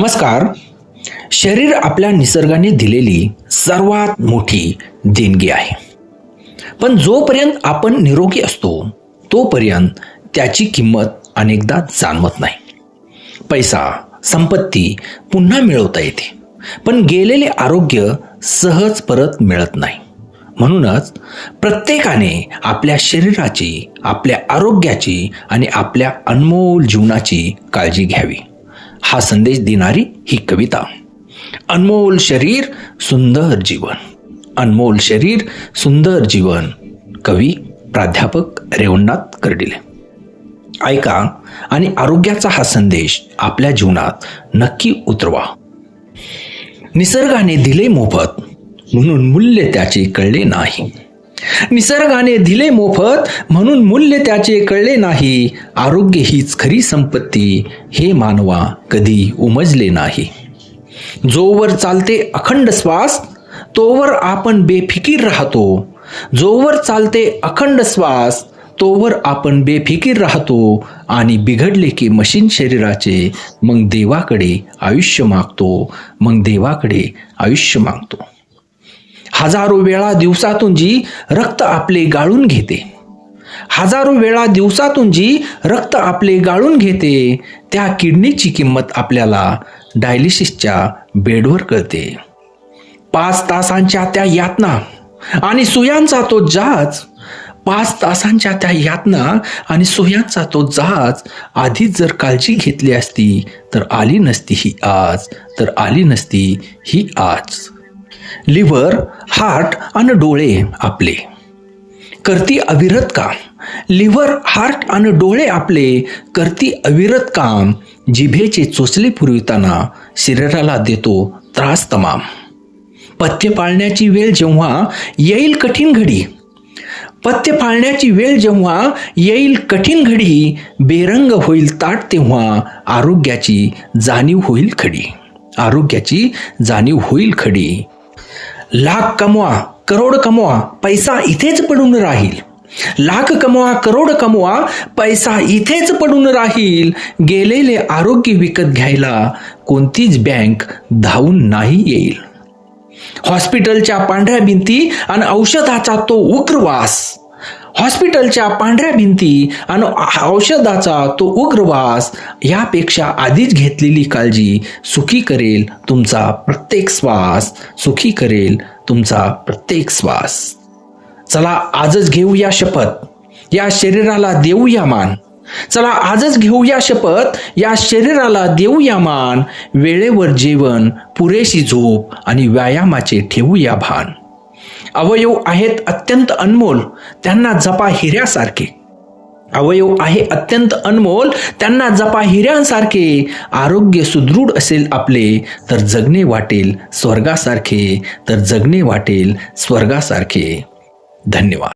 नमस्कार. शरीर आपल्या निसर्गाने दिलेली सर्वात मोठी देणगी आहे. पण जोपर्यंत आपण निरोगी असतो तोपर्यंत त्याची किंमत अनेकदा जाणवत नाही. पैसा, संपत्ती पुन्हा मिळवता येते, पण गेलेले आरोग्य सहज परत मिळत नाही. म्हणूनच प्रत्येकाने आपल्या शरीराची, आपल्या आरोग्याची आणि आपल्या अनमोल जीवनाची काळजी घ्यावी. हा संदेश देणारी ही कविता. अनमोल शरीर सुंदर जीवन. अनमोल शरीर सुंदर जीवन. कवी प्राध्यापक रेवणनाथ कर्डिले. ऐका आणि आरोग्याचा हा संदेश आपल्या जीवनात नक्की उतरवा. निसर्गाने दिले मोफत म्हणून मूल्य त्याचे कळले नाही. निसर्गाने दिले मोफत म्हणून मूल्य त्याचे कळले नाही. आरोग्य हीच खरी संपत्ती हे मानवा कधी उमजले नाही. जोवर चालते अखंड श्वास तोवर आपण बेफिकीर राहतो. जोवर चालते अखंड श्वास तोवर आपण बेफिकीर राहतो आणि बिघडले की मशीन शरीराचे मग देवाकडे आयुष्य मागतो. मग देवाकडे आयुष्य मागतो. हजारो वेळा दिवसातून जी रक्त आपले गाळून घेते. हजारो वेळा दिवसातून जी रक्त आपले गाळून घेते त्या किडनीची किंमत आपल्याला डायलिसिसच्या बेडवर कळते. 5 तासांच्या त्या यातना आणि सुयांचा तो जाच. 5 तासांच्या त्या यातना आणि सुयांचा तो जाच आधीच जर काळजी घेतली असती तर आली नसती ही आज. तर आली नसती ही आज. लिव्हर, हार्ट आणि डोळे आपले करती अविरत काम. लिव्हर, हार्ट आणि डोळे आपले करती अविरत काम. जिभेचे चोचले पुरविताना शरीराला देतो त्रास तमाम. पथ्य पाळण्याची वेळ जेव्हा येईल कठीण घडी. पथ्य पाळण्याची वेळ जेव्हा येईल कठीण घडी. बेरंग होईल ताट तेव्हा आरोग्याची जाणीव होईल खडी. आरोग्याची जाणीव होईल खडी. लाख कमवा, करोड कमवा, पैसा इथेच पडून राहील. लाख कमवा, करोड कमवा, पैसा इथेच पडून राहील. गेलेले आरोग्य विकत घ्यायला कोणतीच बँक धावून नाही येईल. हॉस्पिटलच्या पांढऱ्या भिंती आणि औषधाचा तो उग्रवास. हॉस्पिटलच्या पांढऱ्या भिंती आणि औषधाचा तो उग्रवास यापेक्षा आधीच घेतलेली काळजी सुखी करेल तुमचा प्रत्येक श्वास. सुखी करेल तुमचा प्रत्येक श्वास. चला आजच घेऊया शपथ, या शरीराला देऊया मान. चला आजच घेऊया शपथ, या शरीराला देऊया मान. वेळेवर जेवण, पुरेशी झोप आणि व्यायामाचे ठेवूया भान. अवयव आहेत अत्यंत अनमोल, त्यांना जपा हिऱ्यासारखे. अवयव आहे अत्यंत अनमोल, त्यांना जपा हिऱ्यांसारखे. आरोग्य सुदृढ असेल आपले तर जगणे वाटेल स्वर्गासारखे. तर जगणे वाटेल स्वर्गासारखे. धन्यवाद.